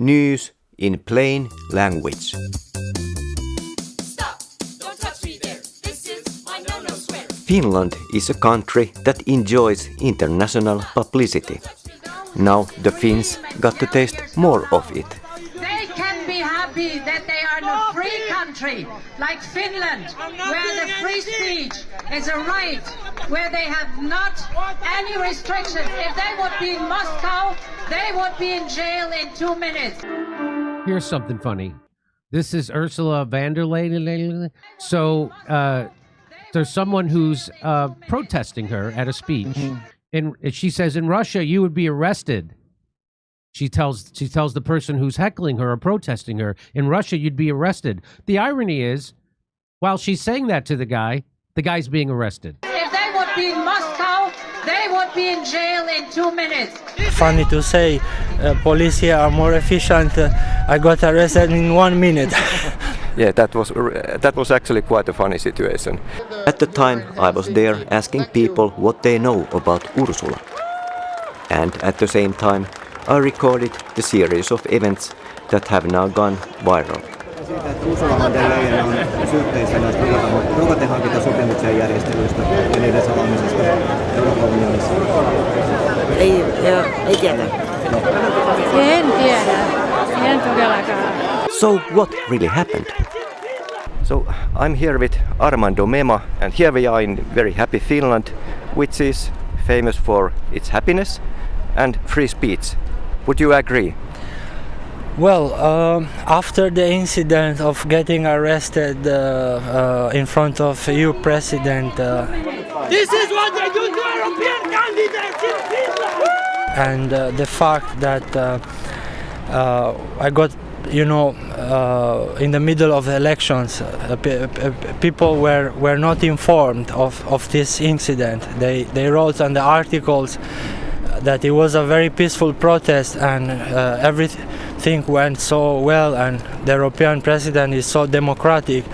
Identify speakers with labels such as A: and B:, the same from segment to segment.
A: News in plain language.
B: Stop! Don't touch me there. This is my no-no square.
A: Finland is a country that enjoys international publicity. Now the Finns got to taste more of it.
C: They can be happy that they are in a free country like Finland, where the free speech is a right, where they have not any restrictions. If they would be in Moscow, they would be in jail in 2 minutes.
D: Here's something funny. This is Ursula von der Leyen. So there's someone who's protesting her at a speech. And she says, in Russia, you would be arrested. She tells the person who's heckling her or protesting her, in Russia, you'd be arrested. The irony is, while she's saying that to the guy's being arrested.
C: If they would be in Moscow, they would be in jail in 2 minutes.
E: Funny to say, police here are more efficient. I got arrested in 1 minute.
A: Yeah, that was actually quite a funny situation. At the time, I was there asking people what they know about Ursula. And at the same time, I recorded the series of events that have now gone viral.
F: Siitä, että Ursula von der Leyen on syytteissä näistä rokotehankintasopimuksen järjestelyistä ja niiden salaamisesta Euroopan unionissa.
G: Ei tiedä.
H: En tiedä. En todellakaan.
A: So what really happened? So I'm here with Armando Mema, and here we are in very happy Finland, which is famous for its happiness and free speech. Would you agree?
E: Well, after the incident of getting arrested in front of EU President,
I: this is what they do to European candidates in Finland!
E: And the fact that I got, in the middle of the elections, people were not informed of this incident. They wrote on the articles that it was a very peaceful protest and everything went so well and the European president is so democratic,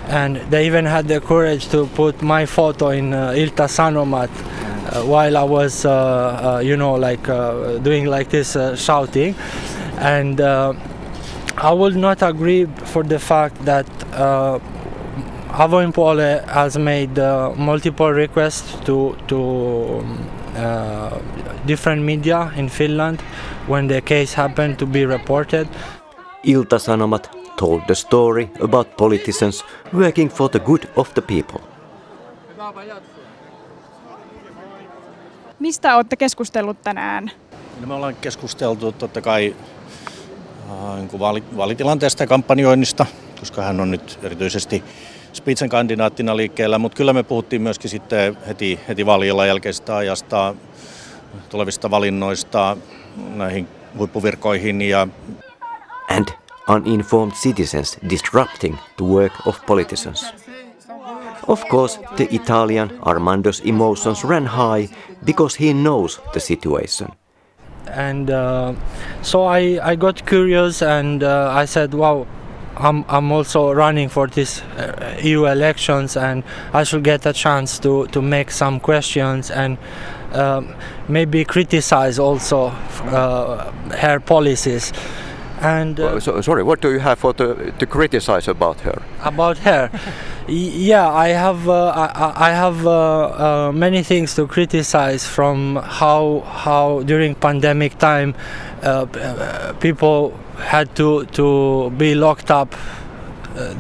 E: and they even had the courage to put my photo in Ilta-Sanomat while I was doing like this shouting. And I would not agree for the fact that Avoinpuolue has made multiple requests to different media in Finland when the case happened to be reported.
A: Ilta-Sanomat told the story about politicians working for the good of the people.
H: Mistä olette keskustellut tänään?
J: No, me ollaan keskusteltu totta kai vaalitilanteesta ja kampanjoinnista, koska hän on nyt erityisesti Spitsen kandidaattina liikkeellä, mutta kyllä me puhuttiin myöskin sitten heti vaalien jälkeisestä ajasta, tulevista valinnoista näihin huippuvirkoihin.
A: And uninformed citizens disrupting the work of politicians. Of course, the Italian Armando's emotions ran high because he knows the situation.
E: And so I got curious and I said, wow, I'm also running for this EU elections and I should get a chance to make some questions and maybe criticize also her policies. And
A: sorry, what do you have to criticize about her?
E: About her, yeah, I have many things to criticize from how during pandemic time people had to be locked up,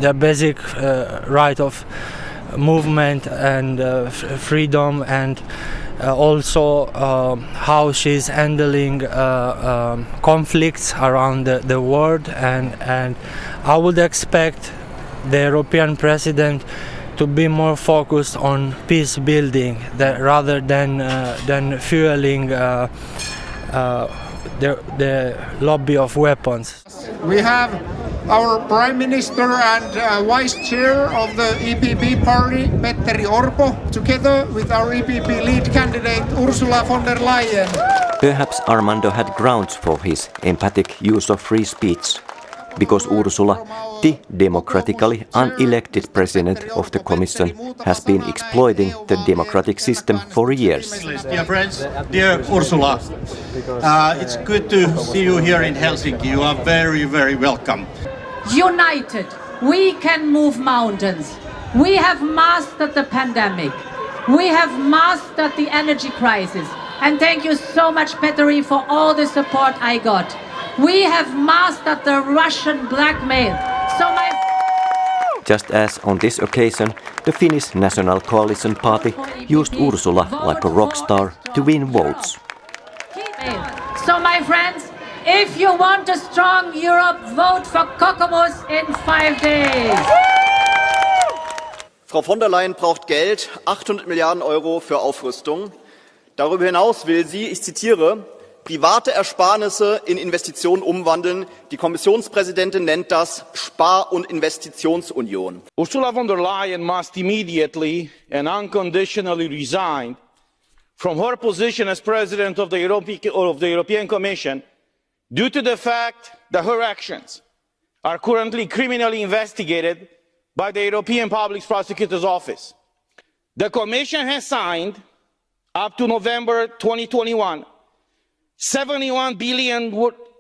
E: their basic right of movement and freedom, and also how she's handling conflicts around the world, and I would expect the European president to be more focused on peace building rather than fueling the lobby of weapons.
K: We have our Prime Minister and Vice Chair of the EPP party, Petteri Orpo, together with our EPP lead candidate, Ursula von der Leyen.
A: Perhaps Armando had grounds for his emphatic use of free speech, because Ursula, the democratically unelected president of the Commission, has been exploiting the democratic system for years.
L: Dear friends, dear Ursula, it's good to see you here in Helsinki. You are very, very welcome.
C: United, we can move mountains. We have mastered the pandemic. We have mastered the energy crisis. And thank you so much, Petteri, for all the support I got. We have mastered the Russian blackmail.
A: Just as on this occasion, the Finnish National Coalition Party used Ursula like a rock star to win votes.
C: So my friends, if you want a strong Europe, vote for Kokoomus in 5 days.
M: Frau von der Leyen braucht Geld, 800 Milliarden Euro für Aufrüstung. Darüber hinaus will sie, ich zitiere, private Ersparnisse in Investitionen umwandeln. Die Kommissionspräsidentin nennt das Spar- und Investitionsunion.
N: Ursula von der Leyen must immediately and unconditionally resign from her position as president of the European Commission due to the fact that her actions are currently criminally investigated by the European Public Prosecutor's Office. The Commission has signed, up to November 2021, 71 billion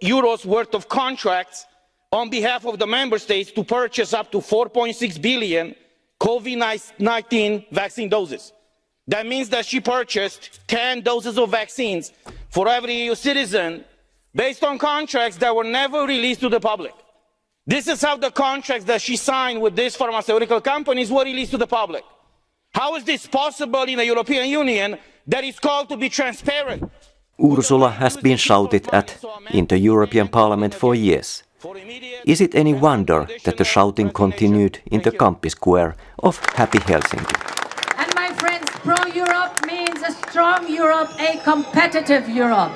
N: euros worth of contracts on behalf of the member states to purchase up to 4.6 billion COVID-19 vaccine doses. That means that she purchased 10 doses of vaccines for every EU citizen based on contracts that were never released to the public. This is how the contracts that she signed with these pharmaceutical companies were released to the public. How is this possible in the European Union that is called to be transparent?
A: Ursula has been shouted at in the European Parliament for years. Is it any wonder that the shouting continued in the Kamppi Square of happy Helsinki?
C: And my friends, pro-Europe means a strong Europe, a competitive Europe.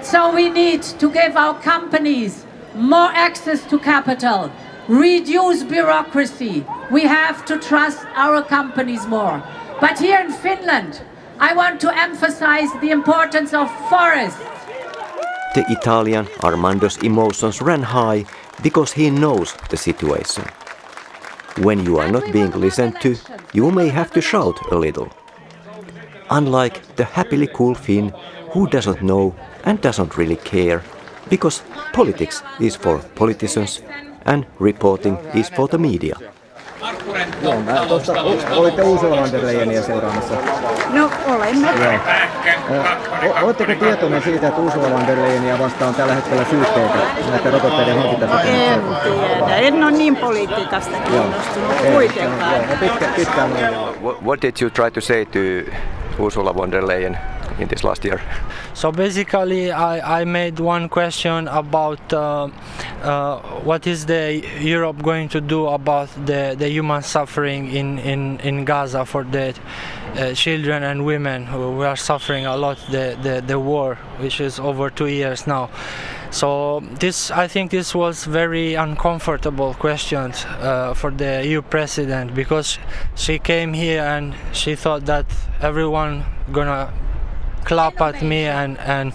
C: So we need to give our companies more access to capital, reduce bureaucracy. We have to trust our companies more. But here in Finland, I want to emphasize the importance of forests.
A: The Italian Armando's emotions ran high because he knows the situation. When you are not being listened to, you may have to shout a little. Unlike the happily cool Finn who doesn't know and doesn't really care, because politics is for politicians and reporting is for the media.
F: Olitte Ursula von der Leyenia seuraamassa?
H: No, olemme.
F: Oletteko tietoinen siitä, että Ursula von der Leyenia vastaan tällä hetkellä syytteitä näiden rokotteiden hankintasopimukseen?
H: En tiedä. En ole niin politiikasta kiinnostunut kuitenkaan.
A: What did you try to say to Ursula von der Leyen in this last year?
E: So basically, I made one question about what is the Europe going to do about the human suffering in Gaza for the children and women who are suffering a lot the war, which is over 2 years now. So I think this was very uncomfortable questions for the EU president, because she came here and she thought that everyone gonna clap at me and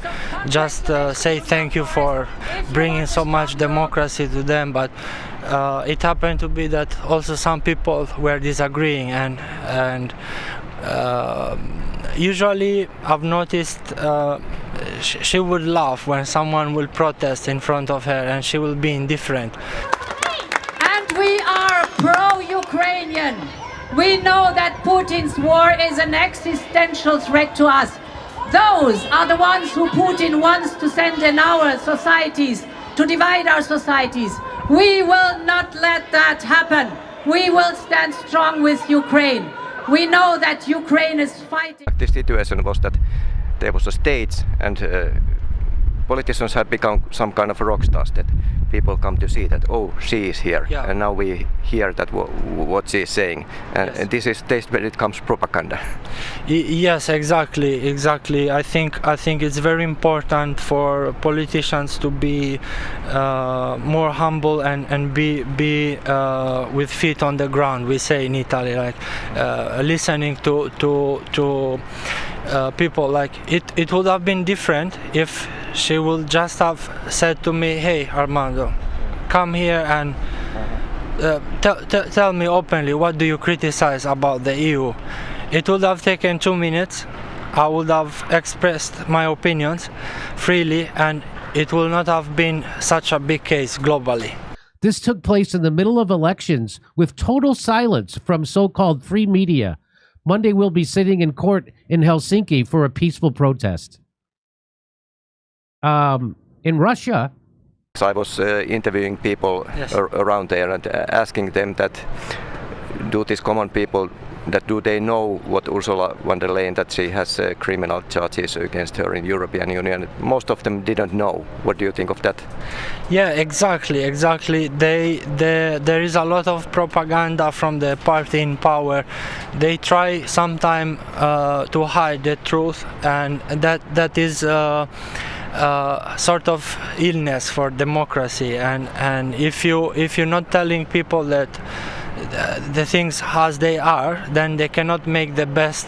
E: just say thank you for bringing so much democracy to them, but it happened to be that also some people were disagreeing, and usually I've noticed she would laugh when someone will protest in front of her, and she will be indifferent.
C: And we are pro-Ukrainian. We know that Putin's war is an existential threat to us. Those are the ones who Putin wants to send in our societies, to divide our societies. We will not let that happen. We will stand strong with Ukraine. We know that Ukraine is fighting.
A: The situation was that there was a stage and politicians had become some kind of rock stars, that people come to see that, oh, she is here, and now we hear that what she is saying, and this is taste when it comes propaganda.
E: Yes, exactly. I think it's very important for politicians to be more humble and be with feet on the ground. We say in Italy, like listening to people. Like it would have been different if she would just have said to me, "Hey, Armando, come here and tell me openly what do you criticize about the EU. It would have taken 2 minutes. I would have expressed my opinions freely, and it will not have been such a big case globally.
D: This took place in the middle of elections with total silence from so-called free media. Monday we'll be sitting in court in Helsinki for a peaceful protest. In Russia,
A: I was interviewing people around there and asking them that do these common people do they know what Ursula von der Leyen, that she has criminal charges against her in European Union? Most of them didn't know. What do you think of that?
E: Yeah, exactly. There is a lot of propaganda from the party in power. They try sometimes to hide the truth, and that is sort of illness for democracy. And if you're not telling people that the things as they are, then they cannot make the best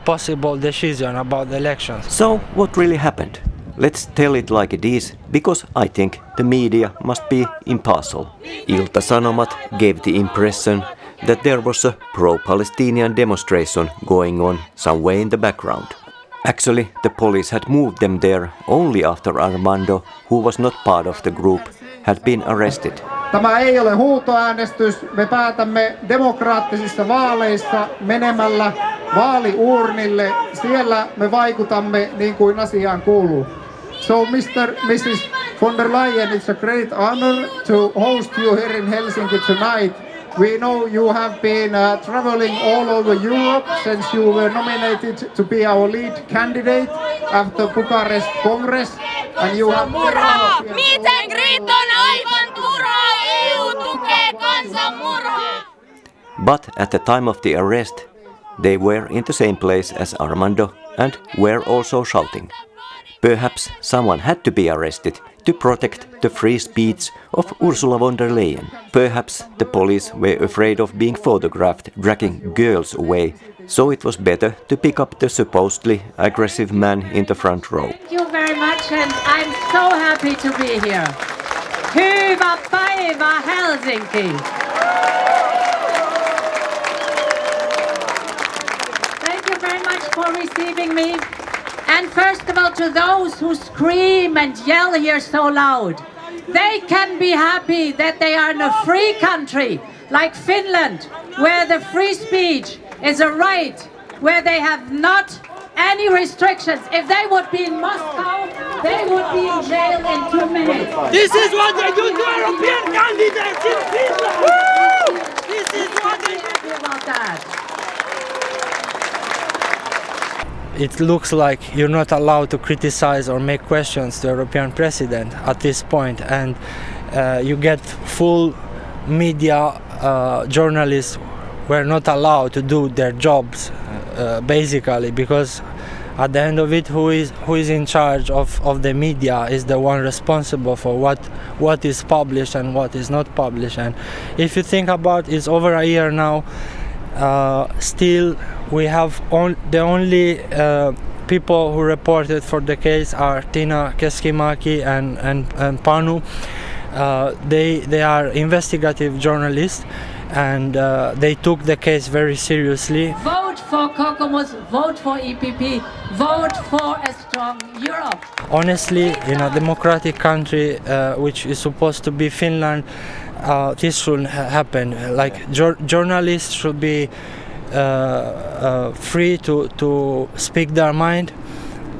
E: possible decision about the elections.
A: So what really happened? Let's tell it like it is, because I think the media must be impartial. Ilta-Sanomat gave the impression that there was a pro-Palestinian demonstration going on somewhere in the background. Actually, the police had moved them there only after Armando, who was not part of the group, had been arrested.
K: Tämä ei ole huutoäänestys. Me päätämme demokraattisissa vaaleissa menemällä vaaliuurnille. Siellä me vaikutamme niin kuin asiaan kuuluu. So Mrs. von der Leyen, it's a great honor to host you here in Helsinki tonight. We know you have been traveling all over Europe since you were nominated to be our lead candidate after Bucharest Congress. And you have...
B: Miten Grit on aivan turhaa? EU tukee kansanmurhaa!
A: But at the time of the arrest, they were in the same place as Armando and were also shouting. Perhaps someone had to be arrested to protect the free speech of Ursula von der Leyen. Perhaps the police were afraid of being photographed dragging girls away, so it was better to pick up the supposedly aggressive man in the front row.
C: Thank you very much, and I'm so happy to be here. Hyvä päivä Helsinki! Thank you very much for receiving me. And first of all, to those who scream and yell here so loud, they can be happy that they are in a free country like Finland, where the free speech is a right, where they have not any restrictions. If they would be in Moscow, they would be in jail in 2 minutes.
I: This is what they do to European candidates in Finland! Woo! This is what they do
C: about that.
E: It looks like you're not allowed to criticize or make questions to the European president at this point, and you get full media journalists were not allowed to do their jobs basically, because at the end of it, who is in charge of the media is the one responsible for what is published and what is not published. And if you think about it, it's over a year now. Still, we have the only people who reported for the case are Tiina Keskimäki and Panu. They are investigative journalists, and they took the case very seriously.
C: Vote for Kokoomus, vote for EPP, vote for a strong Europe.
E: Honestly, in a democratic country which is supposed to be Finland, this shouldn't happen. Like journalists should be free to speak their mind,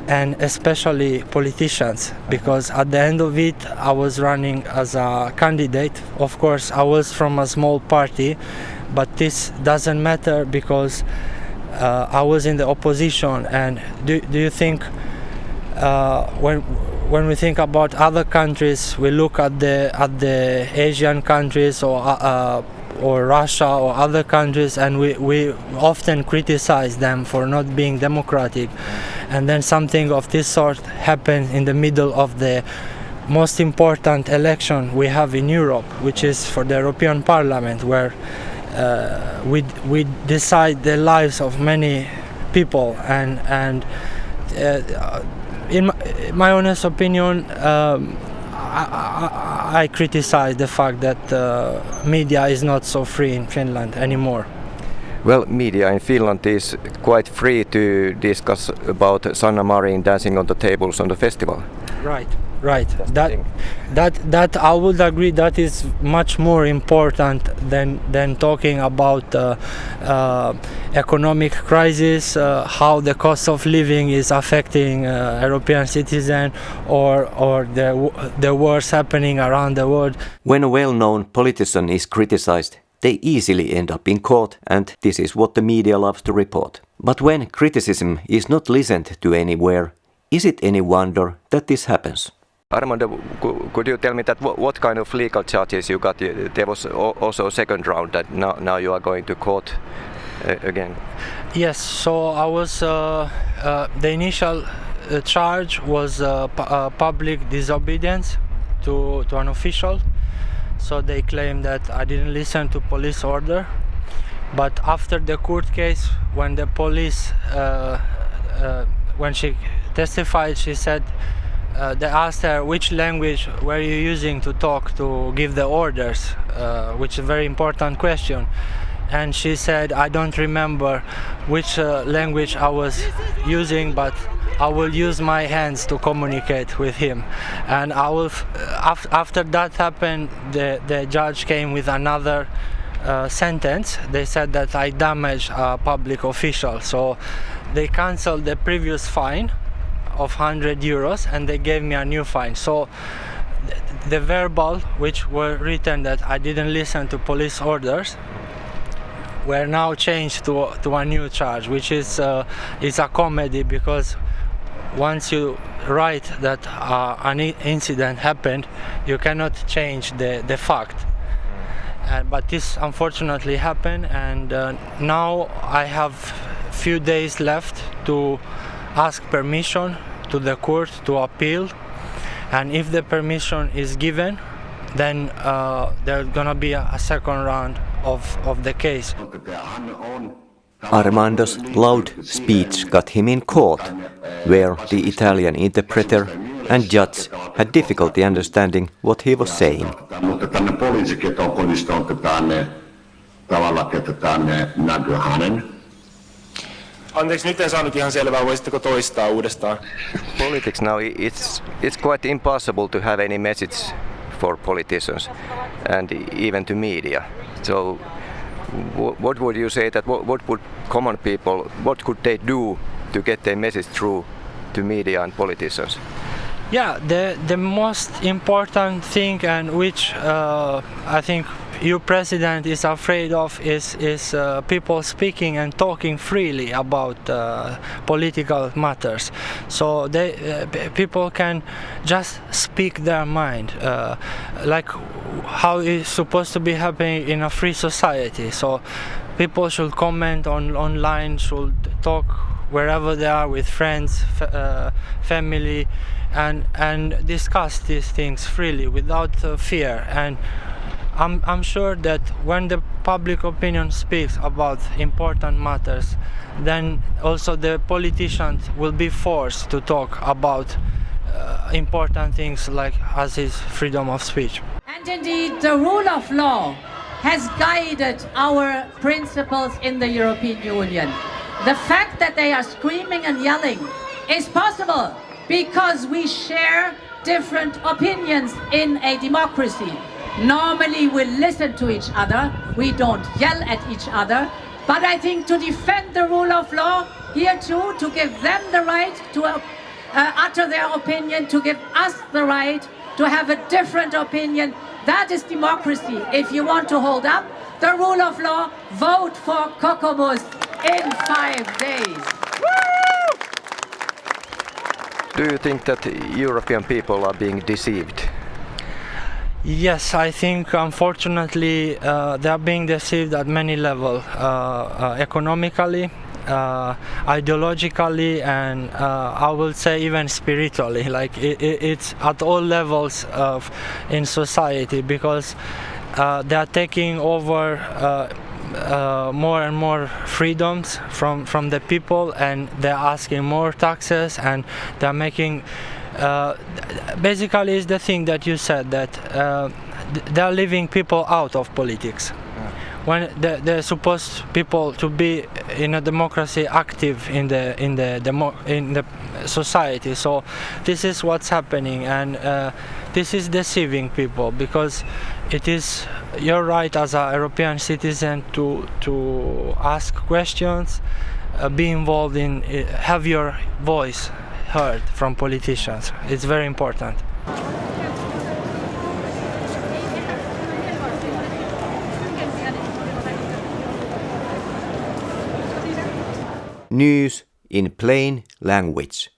E: and especially politicians, because at the end of it, I was running as a candidate. Of course, I was from a small party, but this doesn't matter because I was in the opposition. And do you think when we think about other countries, we look at the Asian countries or Russia or other countries, and we often criticize them for not being democratic, and then something of this sort happens in the middle of the most important election we have in Europe, which is for the European Parliament, where we decide the lives of many people, and in my honest opinion, I criticize the fact that media is not so free in Finland anymore.
A: Well, media in Finland is quite free to discuss about Sanna Marin dancing on the tables on the festival.
E: Right. That I would agree. That is much more important than talking about economic crisis, how the cost of living is affecting European citizens, or the wars happening around the world.
A: When a well-known politician is criticized, they easily end up in court, and this is what the media loves to report. But when criticism is not listened to anywhere, is it any wonder that this happens? Armando, could you tell me that what kind of legal charges you got? There was also a second round that now you are going to court again.
E: Yes, so I was the initial charge was public disobedience to an official. So they claim that I didn't listen to police order. But after the court case, when the police, when she testified, she said, they asked her which language were you using to talk, to give the orders, which is a very important question. And she said, I don't remember which language I was using, but I will use my hands to communicate with him. And I will. After that happened, the judge came with another sentence. They said that I damaged a public official, so they cancelled the previous fine of 100 euros and they gave me a new fine. So the verbal, which were written that I didn't listen to police orders, were now changed to a new charge, which is a comedy, because once you write that an incident happened, you cannot change the fact. But this unfortunately happened, and now I have few days left to ask permission to the court to appeal, and if the permission is given, then there's gonna be a second round of the case.
A: Armando's loud speech got him in court, where the Italian interpreter and judge had difficulty understanding what he was saying.
O: Mutta tänne poliisiketokodista otetaan ne tavalla, ketään ne näkö hänen.
P: Anteeksi, nyt en saanut ihan selvää. Voisitteko toistaa uudestaan?
A: Politics now, it's quite impossible to have any message for politicians and even to media. So what would you say that what would common people, what could they do to get their message through to media and politicians?
E: Yeah, the most important thing, and which I think your president is afraid of, is people speaking and talking freely about political matters. So people can just speak their mind, like how it's supposed to be happening in a free society. So people should comment online, should talk wherever they are with friends, family, and discuss these things freely without fear. And I'm sure that when the public opinion speaks about important matters, then also the politicians will be forced to talk about important things, like as is freedom of speech.
C: And indeed, the rule of law has guided our principles in the European Union. The fact that they are screaming and yelling is possible because we share different opinions in a democracy. Normally we listen to each other, we don't yell at each other, but I think to defend the rule of law here too, to give them the right to utter their opinion, to give us the right to have a different opinion, that is democracy. If you want to hold up the rule of law, vote for Kokoomus in 5 days.
A: Do you think that European people are being deceived?
E: Yes, I think unfortunately they are being deceived at many levels, economically, ideologically, and I will say even spiritually. Like it's at all levels in society, because they are taking over more and more freedoms from the people, and they're asking more taxes, and they're making basically is the thing that you said, that they are leaving people out of politics. When they're supposed people to be in a democracy active in the society, so this is what's happening, and this is deceiving people, because it is your right as a European citizen to ask questions, be involved in, have your voice heard from politicians. It's very important.
A: News in plain language.